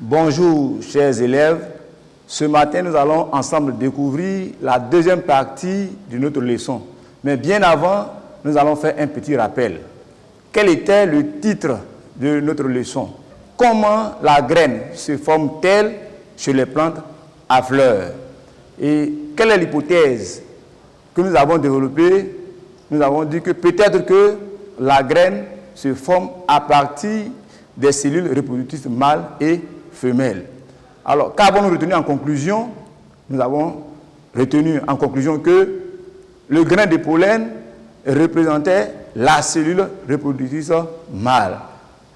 Bonjour chers élèves, ce matin nous allons ensemble découvrir la deuxième partie de notre leçon. Mais bien avant, nous allons faire un petit rappel. Quel était le titre de notre leçon? Comment la graine se forme-t-elle chez les plantes à fleurs? Et quelle est l'hypothèse que nous avons développée? Nous avons dit que peut-être que la graine se forme à partir des cellules reproductrices mâles et femelles. Alors, qu'avons-nous retenu en conclusion? Nous avons retenu en conclusion que le grain de pollen représentait la cellule reproductrice mâle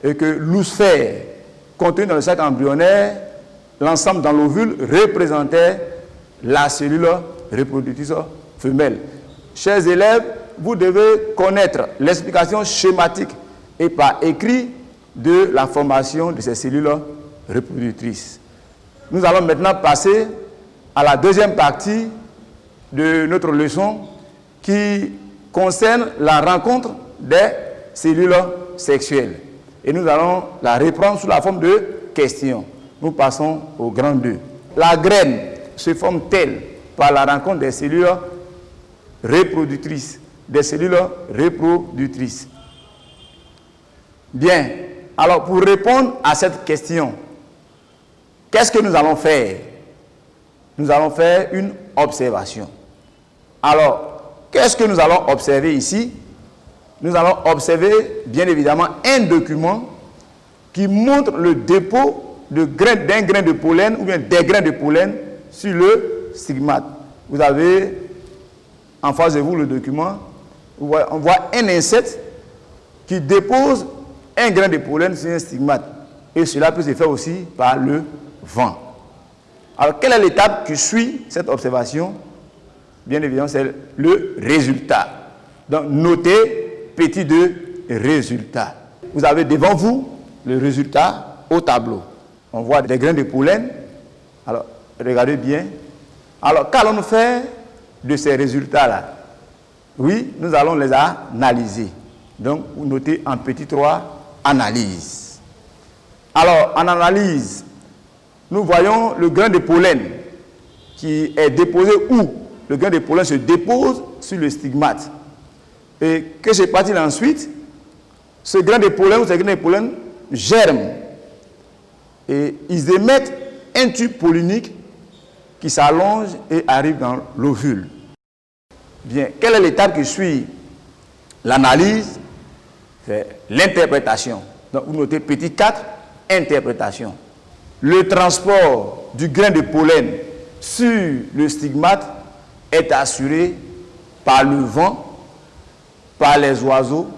et que l'oosphère contenu dans le sac embryonnaire, l'ensemble dans l'ovule, représentait la cellule reproductrice femelle. Chers élèves, vous devez connaître l'explication schématique et par écrit de la formation de ces cellules reproductrices. Nous allons maintenant passer à la deuxième partie de notre leçon qui concerne la rencontre des cellules sexuelles. Et nous allons la reprendre sous la forme de questions. Nous passons au grand 2. La graine se forme-t-elle par la rencontre des cellules reproductrices? Des cellules reproductrices. Bien. Alors, pour répondre à cette question, qu'est-ce que nous allons faire? Nous allons faire une observation. Alors, qu'est-ce que nous allons observer ici? Nous allons observer, bien évidemment, un document qui montre le dépôt d'un grain de pollen ou bien des grains de pollen sur le stigmate. Vous avez en face de vous le document. On voit un insecte qui dépose un grain de pollen sur un stigmate. Et cela peut se faire aussi par le vent. Alors, quelle est l'étape qui suit cette observation? Bien évidemment, c'est le résultat. Donc, notez petit 2, résultat. Vous avez devant vous le résultat au tableau. On voit des grains de pollen. Alors, regardez bien. Alors, qu'allons-nous faire de ces résultats-là? Oui, nous allons les analyser. Donc, vous notez en petit 3, analyse. Alors, en analyse, nous voyons le grain de pollen qui est déposé où? Le grain de pollen se dépose sur le stigmate. Et que se passe-t-il ensuite? Ce grain de pollen ou ces grains de pollen germent. Et ils émettent un tube pollinique qui s'allonge et arrive dans l'ovule. Bien, quelle est l'étape qui suit l'analyse? C'est l'interprétation. Donc, vous notez petit 4, interprétation. Le transport du grain de pollen sur le stigmate est assuré par le vent, par les oiseaux,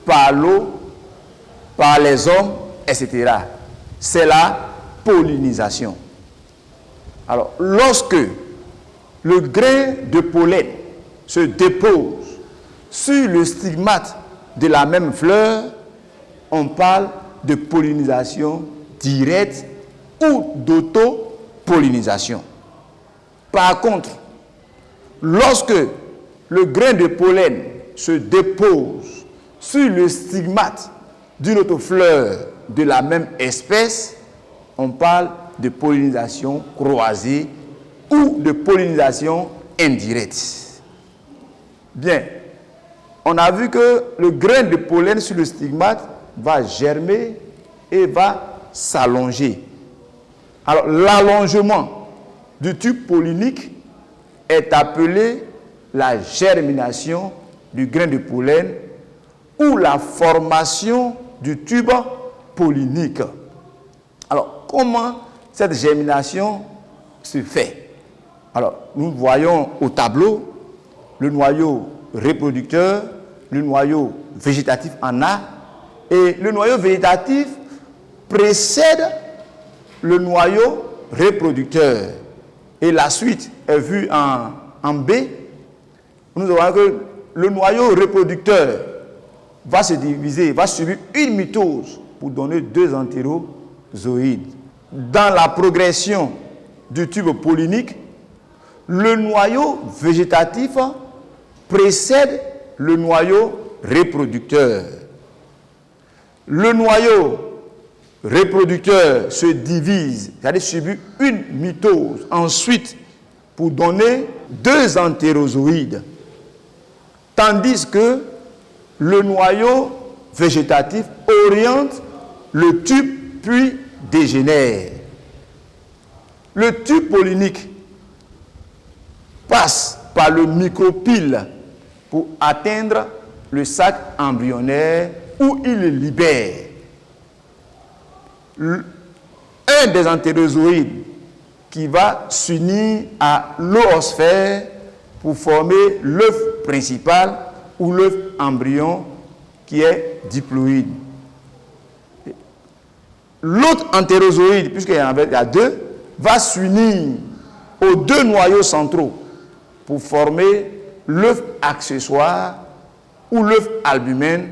par l'eau, par les hommes, etc. C'est la pollinisation. Alors, lorsque le grain de pollen se dépose sur le stigmate de la même fleur, on parle de pollinisation directe ou d'autopollinisation. Par contre, lorsque le grain de pollen se dépose sur le stigmate d'une autre fleur de la même espèce, on parle de pollinisation croisée ou de pollinisation indirecte. Bien, on a vu que le grain de pollen sur le stigmate va germer et va s'allonger. Alors, l'allongement du tube pollinique est appelé la germination du grain de pollen ou la formation du tube pollinique. Alors, comment cette germination se fait? Alors, nous voyons au tableau le noyau reproducteur, le noyau végétatif en A, et le noyau végétatif précède le noyau reproducteur. Et la suite est vue en B. Nous voyons que le noyau reproducteur va se diviser, va subir une mitose pour donner 2 entérozoïdes. Dans la progression du tube pollinique, le noyau végétatif précède le noyau reproducteur. Le noyau reproducteur se divise, c'est-à-dire subit une mitose, ensuite pour donner 2 entérozoïdes, tandis que le noyau végétatif oriente le tube puis dégénère. Le tube pollinique passe par le micropyle pour atteindre le sac embryonnaire où il le libère. Un des entérozoïdes qui va s'unir à l'oosphère pour former l'œuf principal ou l'œuf embryon qui est diploïde. L'autre entérozoïde, puisqu'il y en a 2, va s'unir aux 2 noyaux centraux pour former l'œuf accessoire ou l'œuf albumène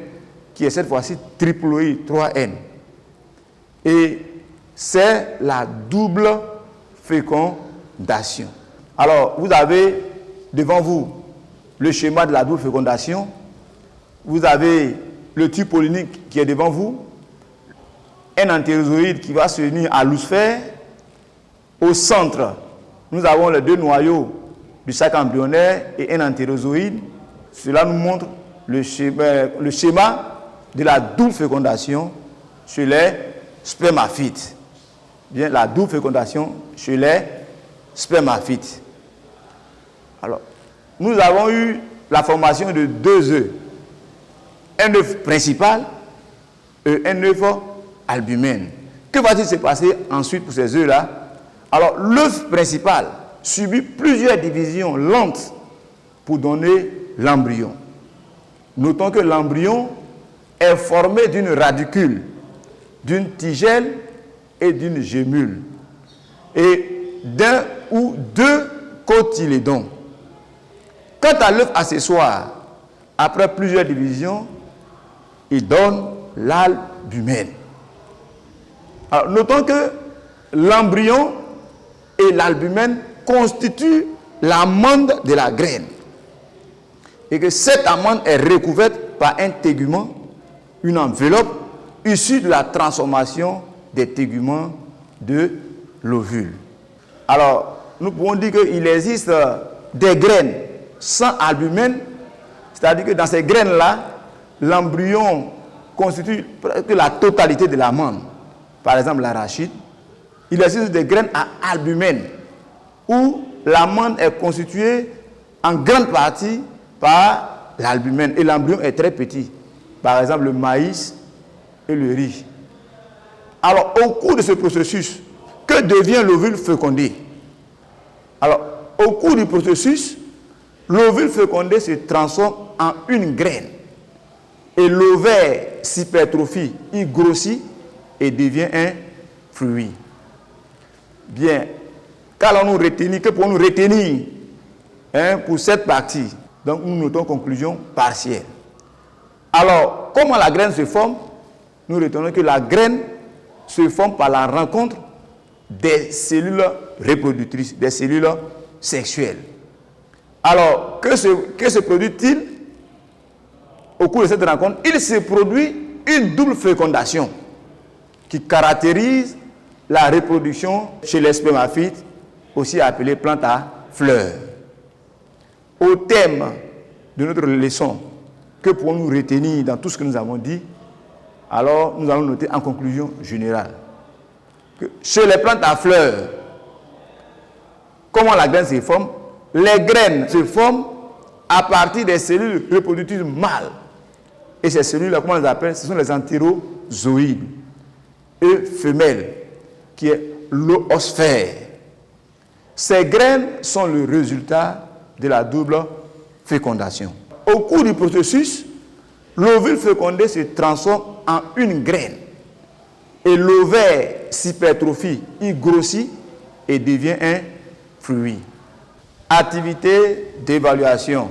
qui est cette fois-ci triploïde, 3N. Et c'est la double fécondation. Alors, vous avez devant vous le schéma de la double fécondation. Vous avez le tube pollinique qui est devant vous, un entérozoïde qui va se unir à l'oosphère. Au centre, nous avons les 2 noyaux du sac embryonnaire et un entérozoïde. Cela nous montre le schéma de la double fécondation chez les spermaphytes. Bien, la double fécondation chez les spermaphytes. Alors, nous avons eu la formation de 2 œufs. Un œuf principal et un œuf albumène. Que va-t-il se passer ensuite pour ces œufs-là? Alors, l'œuf principal subit plusieurs divisions lentes pour donner l'embryon. Notons que l'embryon est formé d'une radicule, d'une tigelle et d'une gémule, et d'un ou 2 cotylédons. Quant à l'œuf accessoire, après plusieurs divisions, il donne l'albumène. Alors, notons que l'embryon et l'albumène constituent l'amande de la graine et que cette amande est recouverte par un tégument, une enveloppe issue de la transformation des téguments de l'ovule. Alors, nous pouvons dire qu'il existe des graines sans albumène, c'est-à-dire que dans ces graines-là, l'embryon constitue presque la totalité de l'amande. Par exemple, l'arachide. Il existe des graines à albumène, où l'amande est constituée en grande partie par l'albumène, et l'embryon est très petit. Par exemple, le maïs et le riz. Alors, au cours de ce processus, que devient l'ovule fécondé? Alors, au cours du processus, l'ovule fécondé se transforme en une graine. Et l'ovaire s'hypertrophie, il grossit et devient un fruit. Bien, qu'allons-nous retenir? Que pouvons-nous retenir pour cette partie? Donc, nous notons conclusion partielle. Alors, comment la graine se forme? Nous retenons que la graine se forme par la rencontre des cellules reproductrices, des cellules sexuelles. Alors, que se produit-il au cours de cette rencontre? Il se produit une double fécondation qui caractérise la reproduction chez les spermaphytes, aussi appelée plante à fleurs. Au thème de notre leçon, que pouvons-nous retenir dans tout ce que nous avons dit? Alors, nous allons noter en conclusion générale que chez les plantes à fleurs, comment la graine se forme? Les graines se forment à partir des cellules reproductrices mâles. Et ces cellules-là, comment on les appelle? Ce sont les entérozoïdes et femelles, qui est l'oosphère. Ces graines sont le résultat de la double fécondation. Au cours du processus, l'ovule fécondé se transforme en une graine. Et l'ovaire s'hypertrophie, il grossit et devient un fruit. Activité d'évaluation.